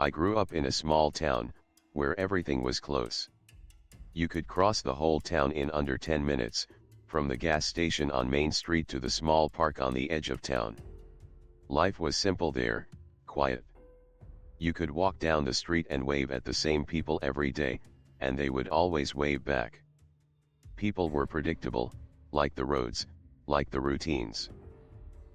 I grew up in a small town, where everything was close. You could cross the whole town in under 10 minutes, from the gas station on Main Street to the small park on the edge of town. Life was simple there, quiet. You could walk down the street and wave at the same people every day, and they would always wave back. People were predictable, like the roads, like the routines.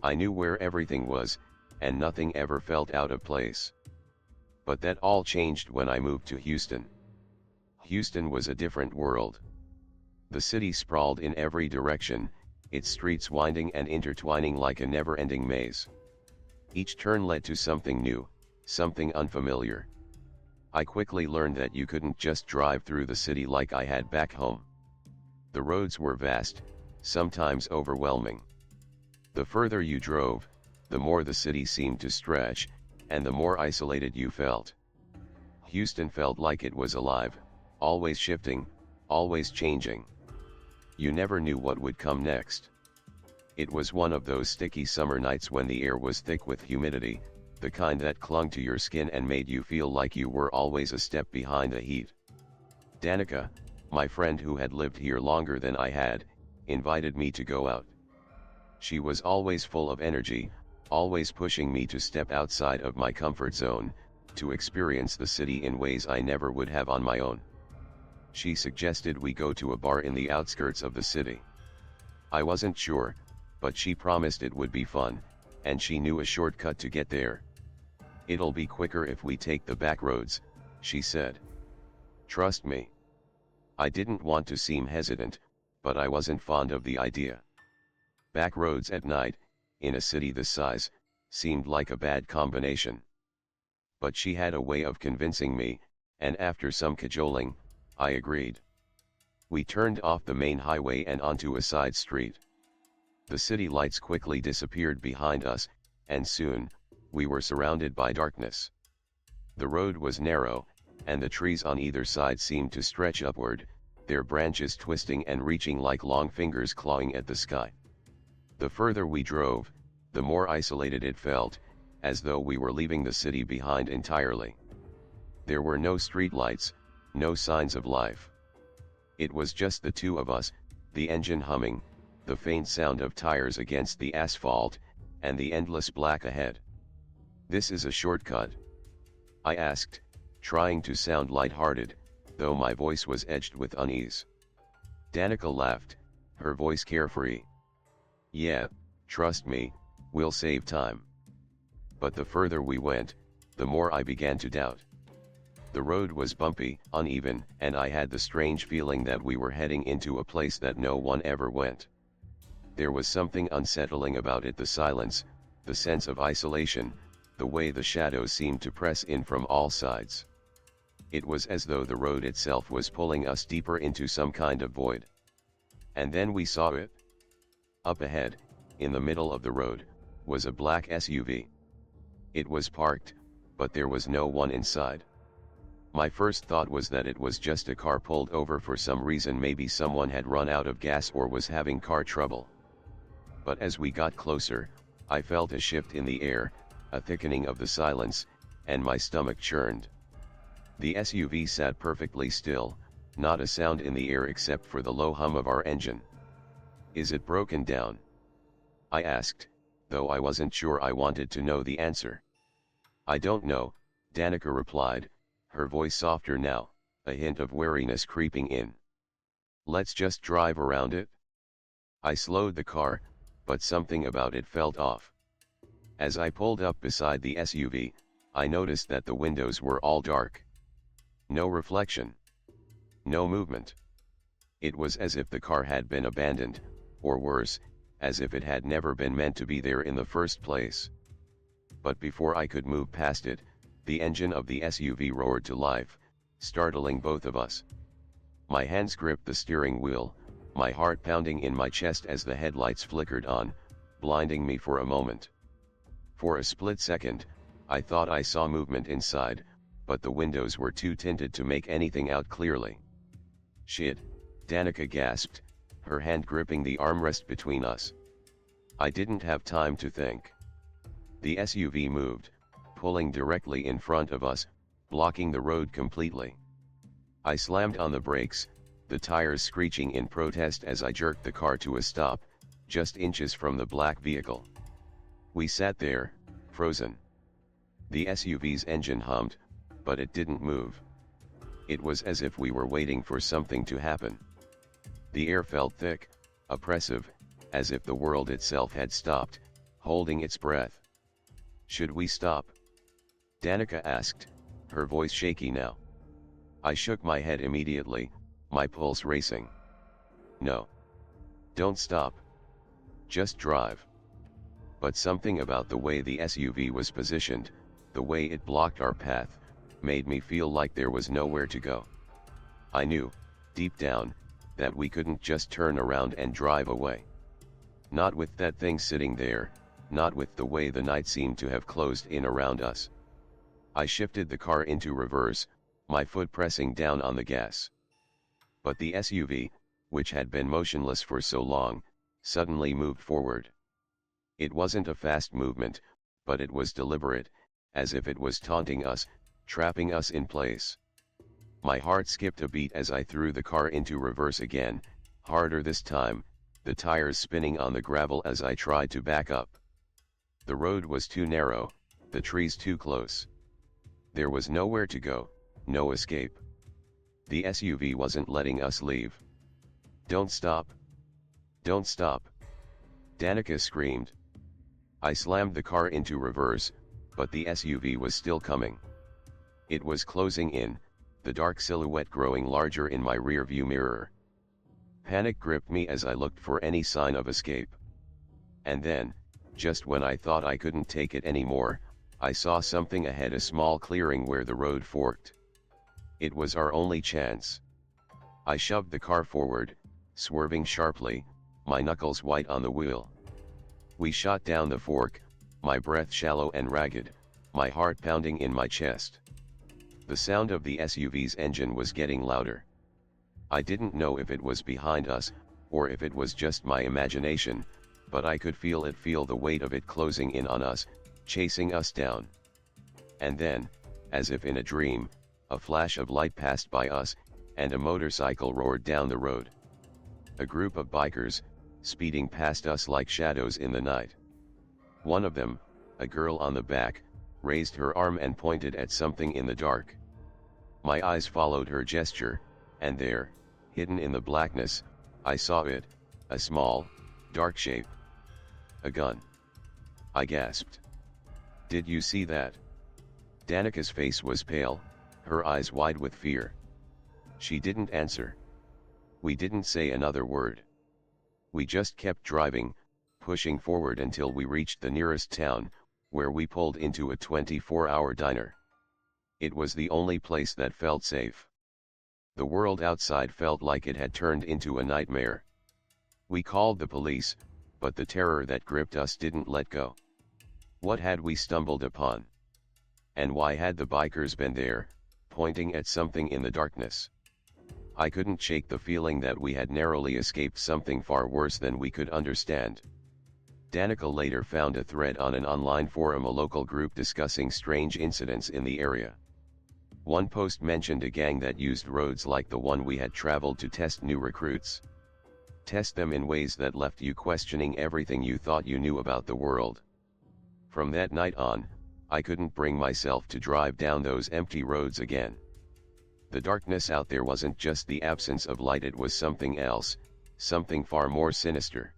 I knew where everything was, and nothing ever felt out of place. But that all changed when I moved to Houston. Houston was a different world. The city sprawled in every direction, its streets winding and intertwining like a never-ending maze. Each turn led to something new, something unfamiliar. I quickly learned that you couldn't just drive through the city like I had back home. The roads were vast, sometimes overwhelming. The further you drove, the more the city seemed to stretch, and the more isolated you felt. Houston felt like it was alive, always shifting, always changing. You never knew what would come next. It was one of those sticky summer nights when the air was thick with humidity, the kind that clung to your skin and made you feel like you were always a step behind the heat. Danica, my friend who had lived here longer than I had, invited me to go out. She was always full of energy, always pushing me to step outside of my comfort zone, to experience the city in ways I never would have on my own. She suggested we go to a bar in the outskirts of the city. I wasn't sure, but she promised it would be fun, and she knew a shortcut to get there. "It'll be quicker if we take the back roads," she said. "Trust me." I didn't want to seem hesitant, but I wasn't fond of the idea. Back roads at night, in a city this size, seemed like a bad combination. But she had a way of convincing me, and after some cajoling, I agreed. We turned off the main highway and onto a side street. The city lights quickly disappeared behind us, and soon, we were surrounded by darkness. The road was narrow, and the trees on either side seemed to stretch upward, their branches twisting and reaching like long fingers clawing at the sky. The further we drove, the more isolated it felt, as though we were leaving the city behind entirely. There were no streetlights, no signs of life. It was just the two of us, the engine humming, the faint sound of tires against the asphalt, and the endless black ahead. "This is a shortcut?" I asked, trying to sound light-hearted, though my voice was edged with unease. Danica laughed, her voice carefree. "Yeah, trust me, we'll save time." But the further we went, the more I began to doubt. The road was bumpy, uneven, and I had the strange feeling that we were heading into a place that no one ever went. There was something unsettling about it, the silence, the sense of isolation, the way the shadows seemed to press in from all sides. It was as though the road itself was pulling us deeper into some kind of void. And then we saw it. Up ahead, in the middle of the road, was a black SUV. It was parked, but there was no one inside. My first thought was that it was just a car pulled over for some reason, maybe someone had run out of gas or was having car trouble. But as we got closer, I felt a shift in the air, a thickening of the silence, and my stomach churned. The SUV sat perfectly still, not a sound in the air except for the low hum of our engine. "Is it broken down?" I asked, though I wasn't sure I wanted to know the answer. "I don't know," Danica replied, her voice softer now, a hint of wariness creeping in. "Let's just drive around it." I slowed the car, but something about it felt off. As I pulled up beside the SUV, I noticed that the windows were all dark. No reflection. No movement. It was as if the car had been abandoned, or worse, as if it had never been meant to be there in the first place. But before I could move past it, the engine of the SUV roared to life, startling both of us. My hands gripped the steering wheel, my heart pounding in my chest as the headlights flickered on, blinding me for a moment. For a split second, I thought I saw movement inside, but the windows were too tinted to make anything out clearly. "Shit," Danica gasped, her hand gripping the armrest between us. I didn't have time to think. The SUV moved, pulling directly in front of us, blocking the road completely. I slammed on the brakes, the tires screeching in protest as I jerked the car to a stop, just inches from the black vehicle. We sat there, frozen. The SUV's engine hummed, but it didn't move. It was as if we were waiting for something to happen. The air felt thick, oppressive, as if the world itself had stopped, holding its breath. "Should we stop?" Danica asked, her voice shaky now. I shook my head immediately, my pulse racing. "No. Don't stop. Just drive." But something about the way the SUV was positioned, the way it blocked our path, made me feel like there was nowhere to go. I knew, deep down, that we couldn't just turn around and drive away. Not with that thing sitting there, not with the way the night seemed to have closed in around us. I shifted the car into reverse, my foot pressing down on the gas. But the SUV, which had been motionless for so long, suddenly moved forward. It wasn't a fast movement, but it was deliberate, as if it was taunting us, trapping us in place. My heart skipped a beat as I threw the car into reverse again, harder this time, the tires spinning on the gravel as I tried to back up. The road was too narrow, the trees too close. There was nowhere to go, no escape. The SUV wasn't letting us leave. "Don't stop! Don't stop!" Danica screamed. I slammed the car into reverse, but the SUV was still coming. It was closing in, the dark silhouette growing larger in my rear-view mirror. Panic gripped me as I looked for any sign of escape. And then, just when I thought I couldn't take it anymore, I saw something ahead, a small clearing where the road forked. It was our only chance. I shoved the car forward, swerving sharply, my knuckles white on the wheel. We shot down the fork, my breath shallow and ragged, my heart pounding in my chest. The sound of the SUV's engine was getting louder. I didn't know if it was behind us, or if it was just my imagination, but I could feel the weight of it closing in on us, chasing us down. And then, as if in a dream, a flash of light passed by us, and a motorcycle roared down the road. A group of bikers, speeding past us like shadows in the night. One of them, a girl on the back, raised her arm and pointed at something in the dark. My eyes followed her gesture, and there, hidden in the blackness, I saw it, a small, dark shape. "A gun!" I gasped. "Did you see that?" Danica's face was pale, her eyes wide with fear. She didn't answer. We didn't say another word. We just kept driving, pushing forward until we reached the nearest town, where we pulled into a 24-hour diner. It was the only place that felt safe. The world outside felt like it had turned into a nightmare. We called the police, but the terror that gripped us didn't let go. What had we stumbled upon? And why had the bikers been there, pointing at something in the darkness? I couldn't shake the feeling that we had narrowly escaped something far worse than we could understand. Danica later found a thread on an online forum, a local group discussing strange incidents in the area. One post mentioned a gang that used roads like the one we had traveled to test new recruits. Test them in ways that left you questioning everything you thought you knew about the world. From that night on, I couldn't bring myself to drive down those empty roads again. The darkness out there wasn't just the absence of light, it was something else, something far more sinister.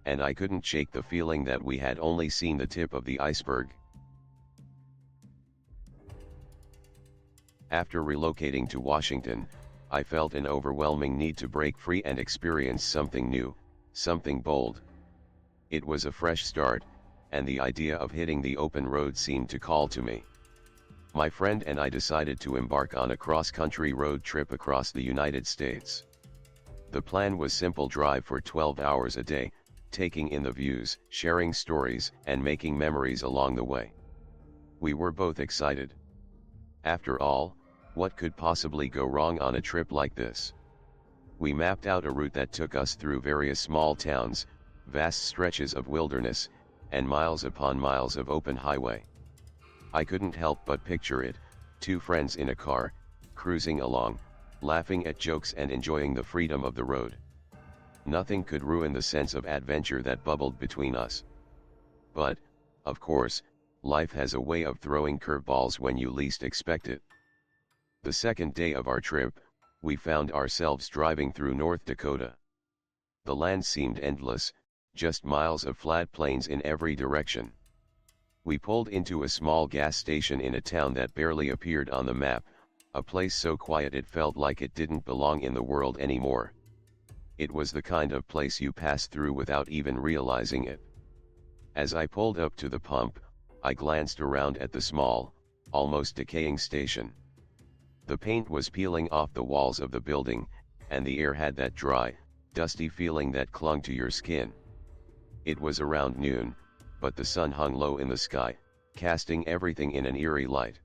And I couldn't shake the feeling that we had only seen the tip of the iceberg. After relocating to Washington, I felt an overwhelming need to break free and experience something new, something bold. It was a fresh start, and the idea of hitting the open road seemed to call to me. My friend and I decided to embark on a cross-country road trip across the United States. The plan was simple: drive for 12 hours a day, taking in the views, sharing stories, and making memories along the way. We were both excited. After all, what could possibly go wrong on a trip like this? We mapped out a route that took us through various small towns, vast stretches of wilderness, and miles upon miles of open highway. I couldn't help but picture it, Two friends in a car, cruising along, laughing at jokes and enjoying the freedom of the road. Nothing could ruin the sense of adventure that bubbled between us. But, of course, life has a way of throwing curveballs when you least expect it. The second day of our trip, we found ourselves driving through North Dakota. The land seemed endless, just miles of flat plains in every direction. We pulled into a small gas station in a town that barely appeared on the map, a place so quiet it felt like it didn't belong in the world anymore. It was the kind of place you pass through without even realizing it. As I pulled up to the pump, I glanced around at the small, almost decaying station. The paint was peeling off the walls of the building, and the air had that dry, dusty feeling that clung to your skin. It was around noon, but the sun hung low in the sky, casting everything in an eerie light.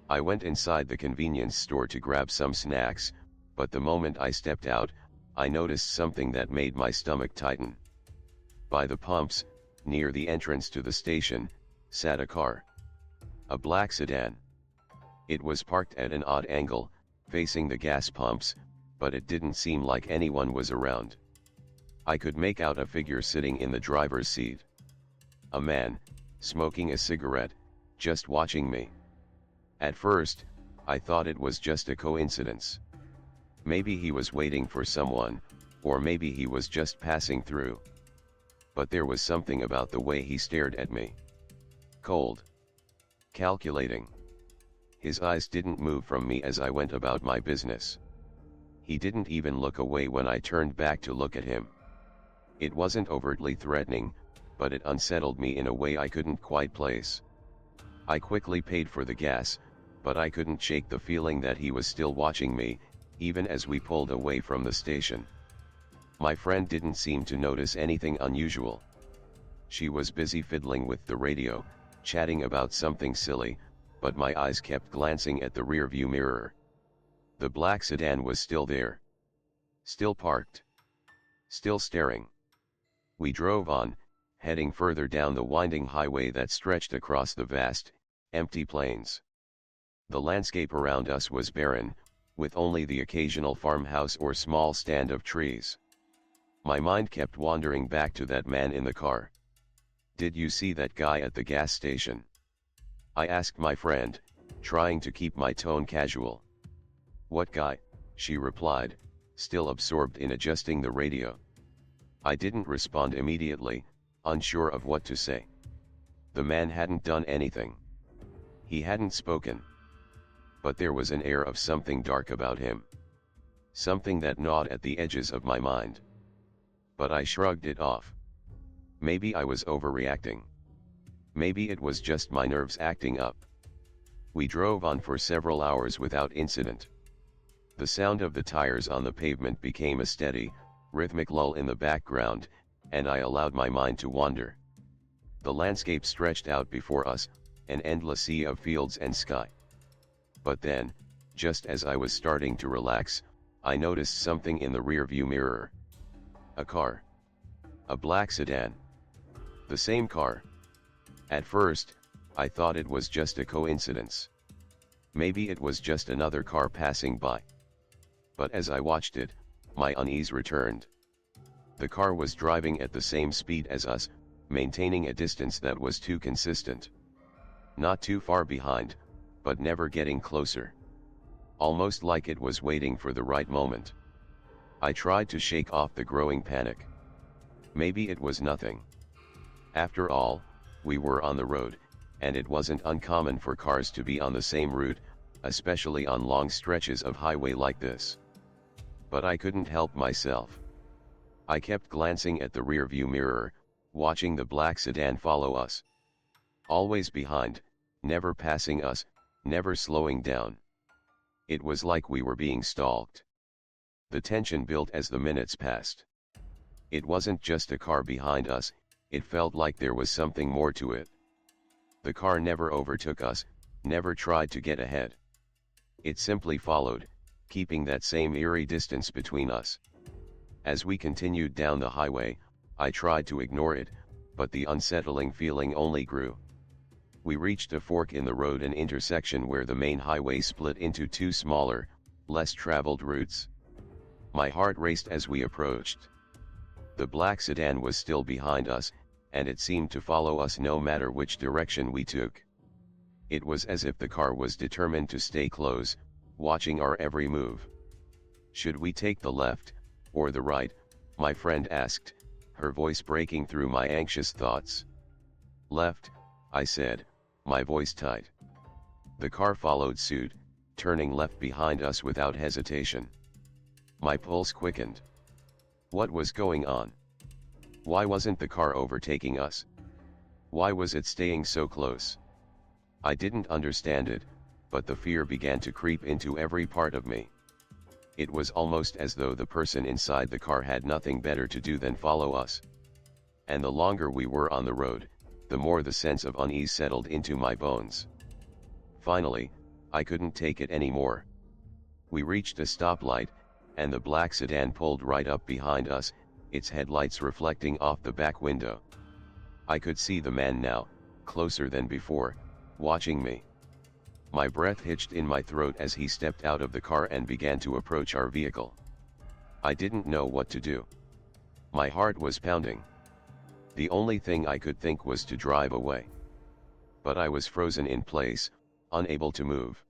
I went inside the convenience store to grab some snacks, but the moment I stepped out, I noticed something that made my stomach tighten. By the pumps, near the entrance to the station, sat a car. A black sedan. It was parked at an odd angle, facing the gas pumps, but it didn't seem like anyone was around. I could make out a figure sitting in the driver's seat. A man, smoking a cigarette, just watching me. At first, I thought it was just a coincidence. Maybe he was waiting for someone, or maybe he was just passing through. But there was something about the way he stared at me. Cold. Calculating. His eyes didn't move from me as I went about my business. He didn't even look away when I turned back to look at him. It wasn't overtly threatening, but it unsettled me in a way I couldn't quite place. I quickly paid for the gas, but I couldn't shake the feeling that he was still watching me, even as we pulled away from the station. My friend didn't seem to notice anything unusual. She was busy fiddling with the radio, chatting about something silly, but my eyes kept glancing at the rearview mirror. The black sedan was still there. Still parked. Still staring. We drove on, heading further down the winding highway that stretched across the vast, empty plains. The landscape around us was barren, with only the occasional farmhouse or small stand of trees. My mind kept wandering back to that man in the car. "Did you see that guy at the gas station?" I asked my friend, trying to keep my tone casual. "What guy?" she replied, still absorbed in adjusting the radio. I didn't respond immediately, unsure of what to say. The man hadn't done anything. He hadn't spoken. But there was an air of something dark about him. Something that gnawed at the edges of my mind. But I shrugged it off. Maybe I was overreacting. Maybe it was just my nerves acting up. We drove on for several hours without incident. The sound of the tires on the pavement became a steady, rhythmic lull in the background, and I allowed my mind to wander. The landscape stretched out before us, an endless sea of fields and sky. But then, just as I was starting to relax, I noticed something in the rearview mirror. A car. A black sedan. The same car. At first, I thought it was just a coincidence. Maybe it was just another car passing by. But as I watched it, my unease returned. The car was driving at the same speed as us, maintaining a distance that was too consistent. Not too far behind, but never getting closer. Almost like it was waiting for the right moment. I tried to shake off the growing panic. Maybe it was nothing. After all, we were on the road, and it wasn't uncommon for cars to be on the same route, especially on long stretches of highway like this. But I couldn't help myself. I kept glancing at the rearview mirror, watching the black sedan follow us. Always behind, never passing us, never slowing down. It was like we were being stalked. The tension built as the minutes passed. It wasn't just a car behind us, it felt like there was something more to it. The car never overtook us, never tried to get ahead. It simply followed, keeping that same eerie distance between us. As we continued down the highway, I tried to ignore it, but the unsettling feeling only grew. We reached a fork in the road, an intersection where the main highway split into two smaller, less traveled routes. My heart raced as we approached. The black sedan was still behind us, and it seemed to follow us no matter which direction we took. It was as if the car was determined to stay close, watching our every move. "Should we take the left, or the right?" my friend asked, her voice breaking through my anxious thoughts. "Left," I said, my voice tight. The car followed suit, turning left behind us without hesitation. My pulse quickened. What was going on? Why wasn't the car overtaking us? Why was it staying so close? I didn't understand it, but the fear began to creep into every part of me. It was almost as though the person inside the car had nothing better to do than follow us. And the longer we were on the road, the more the sense of unease settled into my bones. Finally, I couldn't take it anymore. We reached a stoplight, and the black sedan pulled right up behind us, its headlights reflecting off the back window. I could see the man now, closer than before, watching me. My breath hitched in my throat as he stepped out of the car and began to approach our vehicle. I didn't know what to do. My heart was pounding. The only thing I could think was to drive away. But I was frozen in place, unable to move.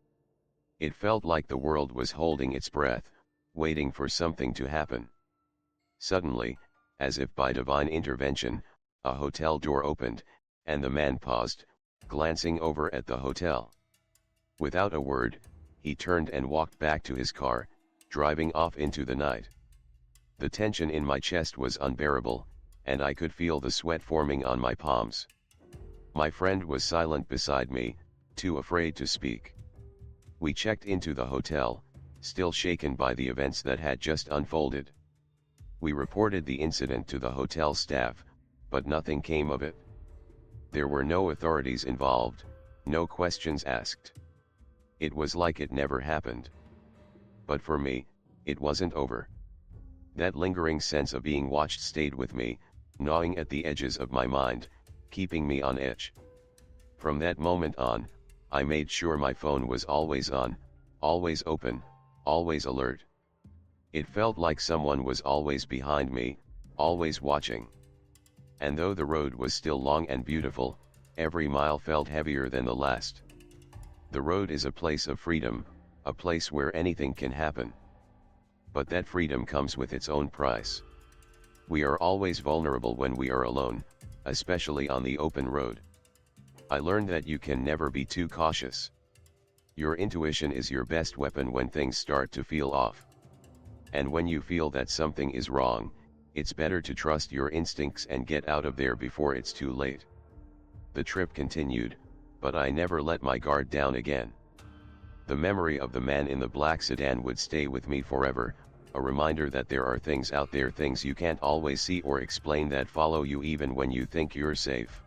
It felt like the world was holding its breath, waiting for something to happen. Suddenly, as if by divine intervention, a hotel door opened, and the man paused, glancing over at the hotel. Without a word, he turned and walked back to his car, driving off into the night. The tension in my chest was unbearable, and I could feel the sweat forming on my palms. My friend was silent beside me, too afraid to speak. We checked into the hotel, still shaken by the events that had just unfolded. We reported the incident to the hotel staff, but nothing came of it. There were no authorities involved, no questions asked. It was like it never happened. But for me, it wasn't over. That lingering sense of being watched stayed with me, gnawing at the edges of my mind, keeping me on edge. From that moment on, I made sure my phone was always on, always open, always alert. It felt like someone was always behind me, always watching. And though the road was still long and beautiful, every mile felt heavier than the last. The road is a place of freedom, a place where anything can happen. But that freedom comes with its own price. We are always vulnerable when we are alone, especially on the open road. I learned that you can never be too cautious. Your intuition is your best weapon when things start to feel off. And when you feel that something is wrong, it's better to trust your instincts and get out of there before it's too late. The trip continued, but I never let my guard down again. The memory of the man in the black sedan would stay with me forever, a reminder that there are things out there, things you can't always see or explain, that follow you even when you think you're safe.